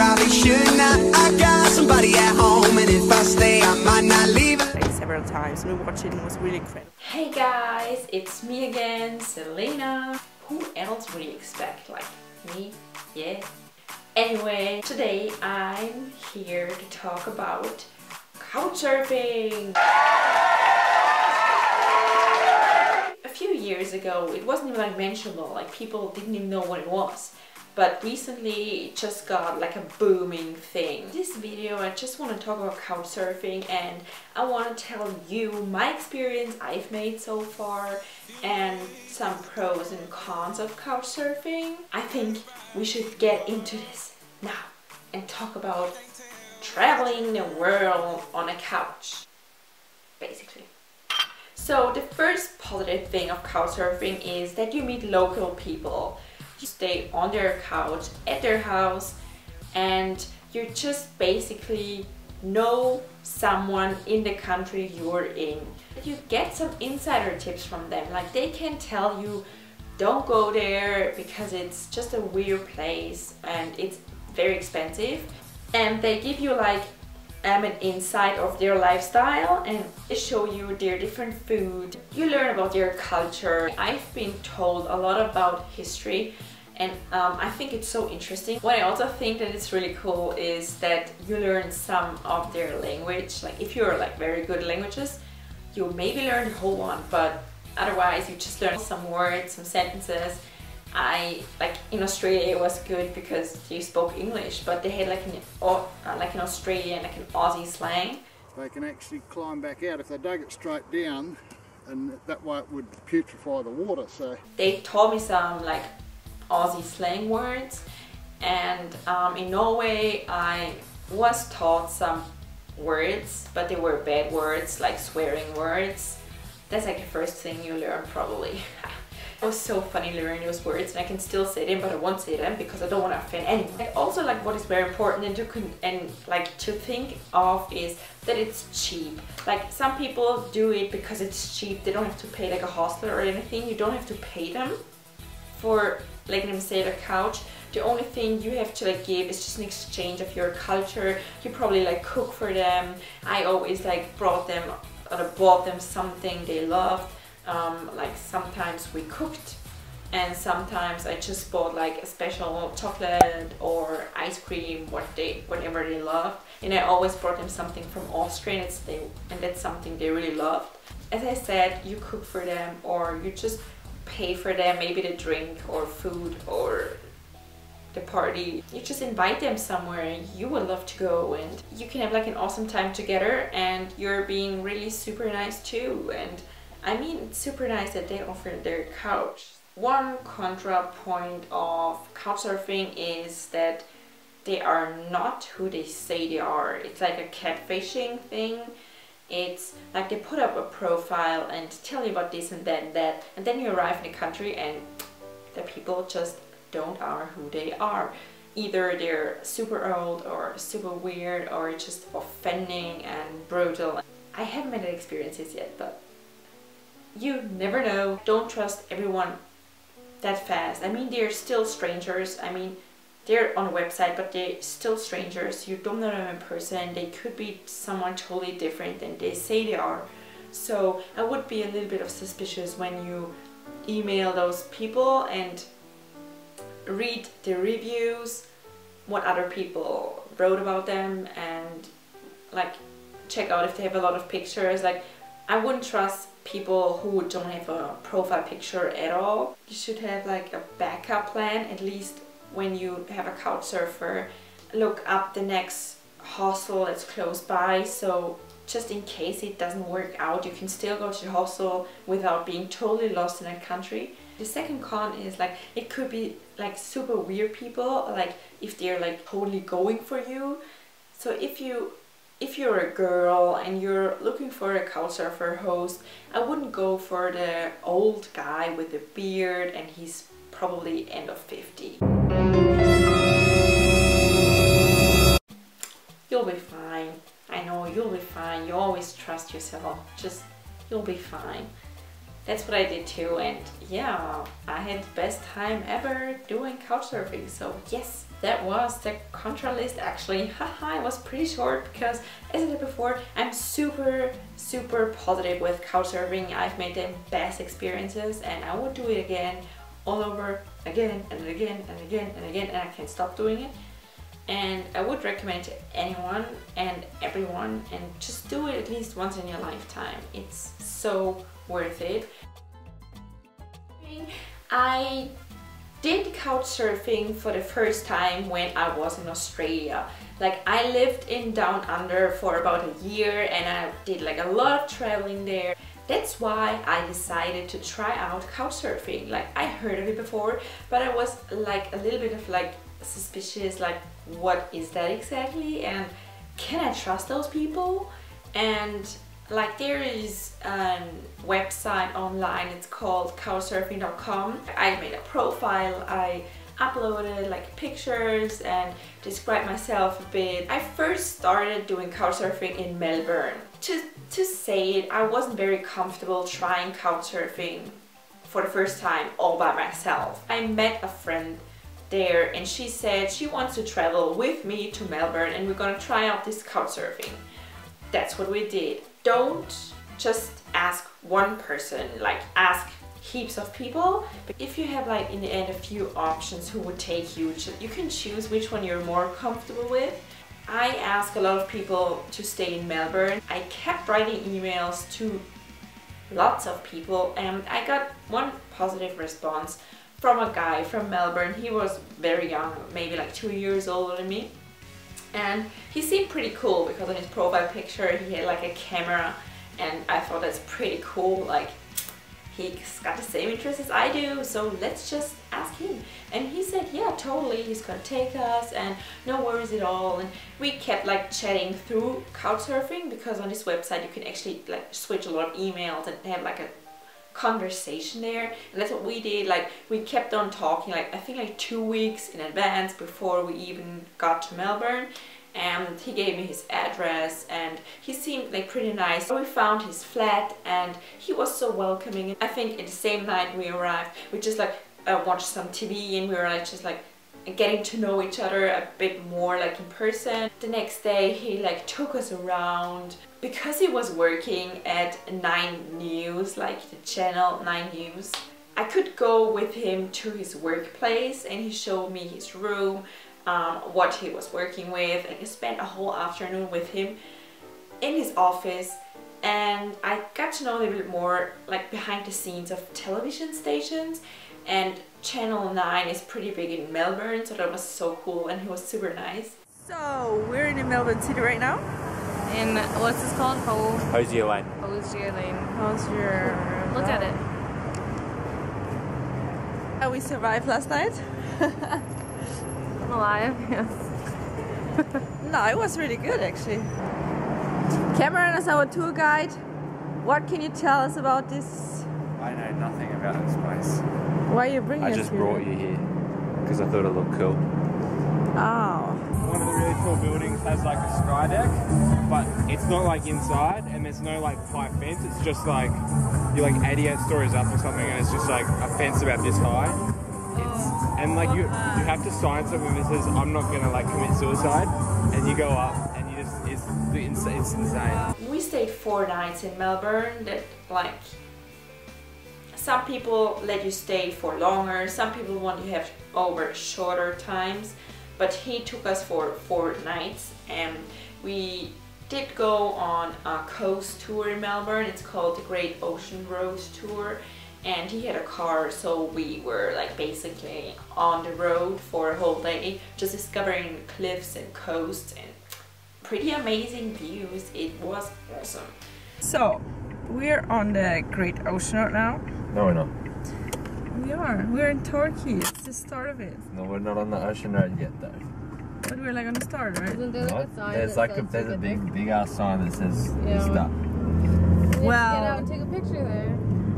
probably should not. I got somebody at home, and if I stay, I might not leave. Like several times, we watched it and it was really incredible. Hey guys, it's me again, Selena. Who else would you expect? Like me? Yeah. Anyway, today I'm here to talk about Couchsurfing. A few years ago, it wasn't even like mentionable, like people didn't even know what it was. But recently it just got like a booming thing. This video I just want to talk about Couchsurfing, and I want to tell you my experience I've made so far and some pros and cons of Couchsurfing. I think we should get into this now and talk about traveling the world on a couch, basically. So the first positive thing of Couchsurfing is that you meet local people. You stay on their couch at their house and you just basically know someone in the country you're in. You get some insider tips from them, like they can tell you don't go there because it's just a weird place and it's very expensive, and they give you like an insight of their lifestyle and they show you their different food. You learn about their culture. I've been told a lot about history, and I think it's so interesting. What I also think that it's really cool is that you learn some of their language. Like if you're like very good at languages, you maybe learn the whole one, but otherwise you just learn some words, some sentences. Like in Australia it was good because they spoke English, but they had like an Australian, like an Aussie slang. They can actually climb back out if they dug it straight down, and that way it would putrefy the water. So they taught me some like Aussie slang words, and in Norway I was taught some words, but they were bad words, like swearing words. That's like the first thing you learn probably. It was so funny learning those words, and I can still say them, but I won't say them because I don't want to offend anyone. Like also, like what is very important and to think of is that it's cheap. Like some people do it because it's cheap. They don't have to pay like a hostel or anything. You don't have to pay them for, like, let me say, the couch. The only thing you have to like give is just an exchange of your culture. You probably like cook for them. I always like bought them something they loved. Like sometimes we cooked, and sometimes I just bought like a special chocolate or ice cream, whatever they loved. And I always brought them something from Austria, and that's something they really loved. As I said, you cook for them or you just pay for them, maybe the drink or food or the party. You just invite them somewhere you would love to go, and you can have like an awesome time together, and you're being really super nice too. And I mean, it's super nice that they offer their couch. One contra point of Couchsurfing is that they are not who they say they are. It's like a catfishing thing. It's like they put up a profile and tell you about this and that and that, and then you arrive in the country and the people just don't are who they are. Either they're super old or super weird or just offending and brutal. I haven't had experiences yet, but you never know. Don't trust everyone that fast. I mean, they're still strangers. I mean, they're on a website, but they're still strangers. You don't know them in person. They could be someone totally different than they say they are. So I would be a little bit of suspicious when you email those people and read the reviews, what other people wrote about them, and like check out if they have a lot of pictures. Like I wouldn't trust people who don't have a profile picture at all. You should have like a backup plan, at least when you have a couch surfer. Look up the next hostel that's close by, so just in case it doesn't work out, you can still go to the hostel without being totally lost in a country. The second con is like it could be like super weird people, like if they're like totally going for you. So if you're a girl and you're looking for a couchsurfer host, I wouldn't go for the old guy with a beard and he's probably end of 50. You'll be fine. I know you'll be fine. You always trust yourself. Just, you'll be fine. that's what I did too, and yeah, I had the best time ever doing couchsurfing. So yes, that was the contra list actually. Haha, it was pretty short because, as I said before, I'm super positive with couchsurfing. I've made the best experiences and I would do it again, all over again and again and again and again, and I can't stop doing it. And I would recommend to anyone and everyone, and just do it at least once in your lifetime. It's so worth it. I did couchsurfing for the first time when I was in Australia. Like, I lived in Down Under for about a year and I did like a lot of traveling there. That's why I decided to try out couchsurfing. Like, I heard of it before, but I was like a little bit of like suspicious, like, what is that exactly, and can I trust those people? And like, there is a website online, it's called couchsurfing.com. I made a profile, I uploaded like pictures and described myself a bit. I first started doing couchsurfing in Melbourne. To say it, I wasn't very comfortable trying couchsurfing for the first time all by myself. I met a friend there and she said she wants to travel with me to Melbourne and we're gonna try out this couchsurfing. That's what we did. Don't just ask one person, like ask heaps of people. But if you have like in the end a few options who would take you, you can choose which one you're more comfortable with. I asked a lot of people to stay in Melbourne. I kept writing emails to lots of people and I got one positive response from a guy from Melbourne. He was very young, maybe like 2 years older than me. And he seemed pretty cool because on his profile picture he had like a camera, and I thought that's pretty cool. Like, he's got the same interests as I do, so let's just ask him. And he said, yeah, totally, he's gonna take us and no worries at all. And we kept like chatting through couchsurfing because on this website you can actually like switch a lot of emails and have like a conversation there, and that's what we did. Like, we kept on talking, like I think like 2 weeks in advance before we even got to Melbourne, and he gave me his address and he seemed like pretty nice. So we found his flat and he was so welcoming. I think at the same night we arrived, we just like watched some TV and we were like just like getting to know each other a bit more like in person. The next day he like took us around. Because he was working at 9 News, like the channel 9 News, I could go with him to his workplace and he showed me his room, what he was working with, and I spent a whole afternoon with him in his office, and I got to know a little bit more like behind the scenes of television stations. And channel 9 is pretty big in Melbourne, so that was so cool, and he was super nice. So we're in Melbourne City right now. In, what's this called? Hosier Lane. Hosier Lane. Hosier. Look at it. We survived last night. I'm alive, yes. No, it was really good actually. Cameron is our tour guide. What can you tell us about this? I know nothing about this place. Why are you bringing us I here? just brought you here because I thought it looked cool. Oh. One of the really cool buildings has like a sky deck, but it's not like inside, and there's no like high fence. It's just like you're like 88 stories up or something, and it's just like a fence about this high. And like you have to sign something that says I'm not gonna like commit suicide, and you go up and you just it's insane. We stayed 4 nights in Melbourne. That like, some people let you stay for longer, some people want you to have over shorter times, but he took us for 4 nights, and we did go on a coast tour in Melbourne. It's called the Great Ocean Road Tour, and he had a car, so we were like basically on the road for a whole day, just discovering cliffs and coasts and pretty amazing views. It was awesome. So we're on the Great Ocean right now. No, we're not. We are. We're in Turkey. It's the start of it. No, we're not on the ocean road yet, though. But we're like on the start, right? Isn't there like a sign There's that like says there's a take big ass sign that says Yeah. stop. picture? Well- Get out and take a picture there.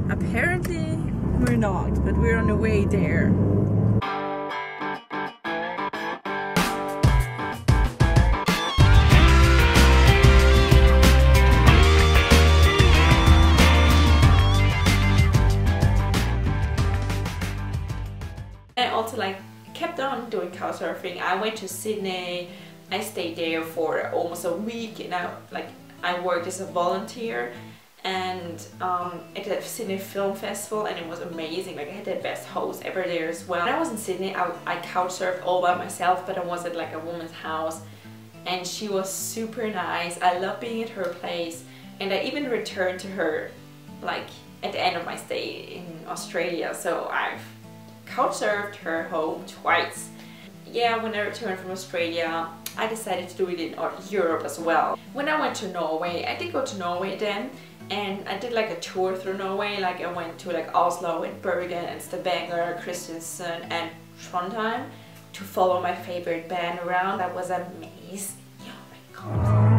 Apparently we're not, but we're on the way there. couchsurfing. I went to Sydney. I stayed there for almost a week, and I worked as a volunteer and at the Sydney Film Festival, and it was amazing. Like I had the best host ever there as well. When I was in Sydney, I couchsurfed all by myself, but I was at like a woman's house, and she was super nice. I love being at her place, and I even returned to her like at the end of my stay in Australia. So I've couchsurfed her home twice. Yeah, when I returned from Australia, I decided to do it in Europe as well. When I went to Norway, I did go to Norway then, and I did like a tour through Norway. Like I went to like Oslo and Bergen and Stavanger, Kristiansand and Trondheim to follow my favorite band around. That was amazing. Oh my god.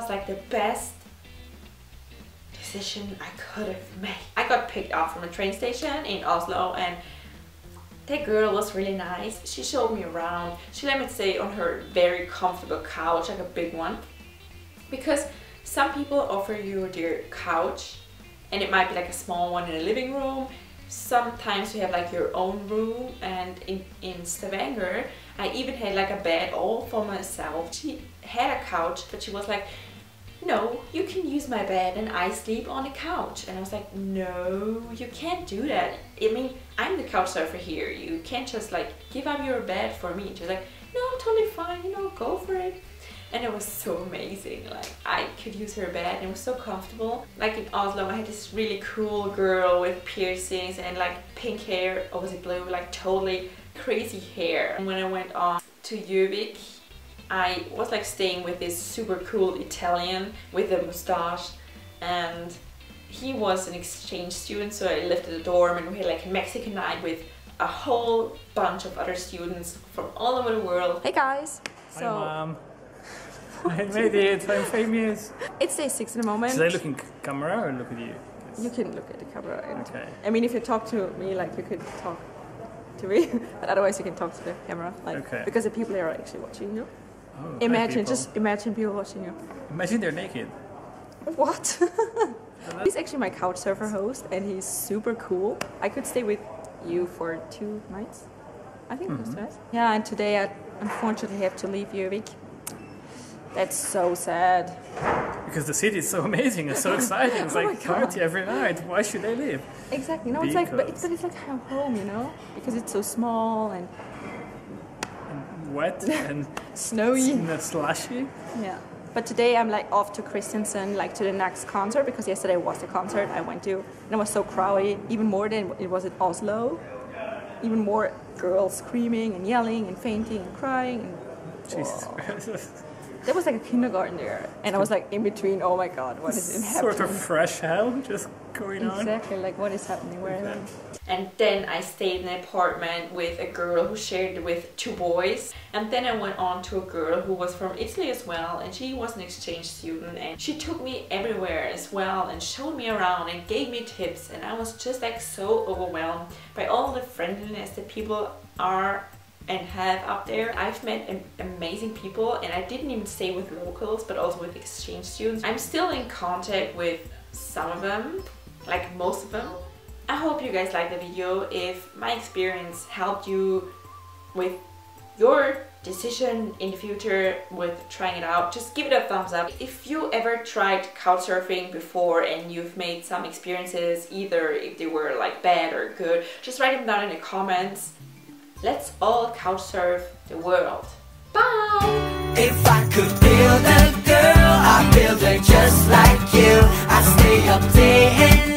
Like the best decision I could have made. I got picked up from a train station in Oslo, and that girl was really nice. She showed me around. She let me stay on her very comfortable couch, like a big one, because some people offer you their couch and it might be like a small one in a living room. Sometimes you have like your own room, and in Stavanger I even had like a bed all for myself. She had a couch, but she was like, no, you can use my bed and I sleep on the couch. And I was like, no, you can't do that. I mean, I'm the couch surfer here. You can't just like give up your bed for me. She's like, no, I'm totally fine, you know, go for it. And it was so amazing. Like I could use her bed and it was so comfortable. Like in Oslo, I had this really cool girl with piercings and like pink hair, or was it blue? Like totally crazy hair. And when I went on to Gjøvik, I was like staying with this super cool Italian with a mustache, and he was an exchange student, so I lived at a dorm, and we had like a Mexican night with a whole bunch of other students from all over the world. Hey guys! Hi Mom! I made it! I'm famous! It's day 6 in the moment. Should I look in camera or look at you? You can look at the camera. And okay. I mean, if you talk to me, like you could talk to me, but otherwise you can talk to the camera. Like, okay. Because the people are actually watching you. Oh, imagine, just imagine people watching you. Imagine they're naked. What? He's actually my couch surfer host, and he's super cool. I could stay with you for 2 nights. I think it was 2 nights. Yeah, and today I unfortunately have to leave Gjøvik. That's so sad. Because the city is so amazing and so exciting. It's like party every night. Why should I leave? Exactly. No, it's like, but it's like home, you know, because it's so small and wet and snowy and slushy. Yeah. But today I'm like off to Kristiansand, like to the next concert, because yesterday was the concert I went to, and it was so crowded, even more than it was in Oslo. Even more girls screaming and yelling and fainting and crying. And, Jesus Christ. There was like a kindergarten there, and I was like in between. Oh my God, what is happening? Sort of fresh hell just going on. Exactly, like what is happening? Where am I? And then I stayed in an apartment with a girl who shared it with 2 boys. And then I went on to a girl who was from Italy as well, and she was an exchange student, and she took me everywhere as well and showed me around and gave me tips, and I was just like so overwhelmed by all the friendliness that people are and have up there. I've met amazing people, and I didn't even stay with locals but also with exchange students. I'm still in contact with some of them, like most of them. I hope you guys liked the video. If my experience helped you with your decision in the future with trying it out, just give it a thumbs up. If you ever tried couchsurfing before and you've made some experiences, either if they were like bad or good, just write them down in the comments. Let's all couch surf the world. Bye! If I could build a girl, I'd build her just like you. I stay up day and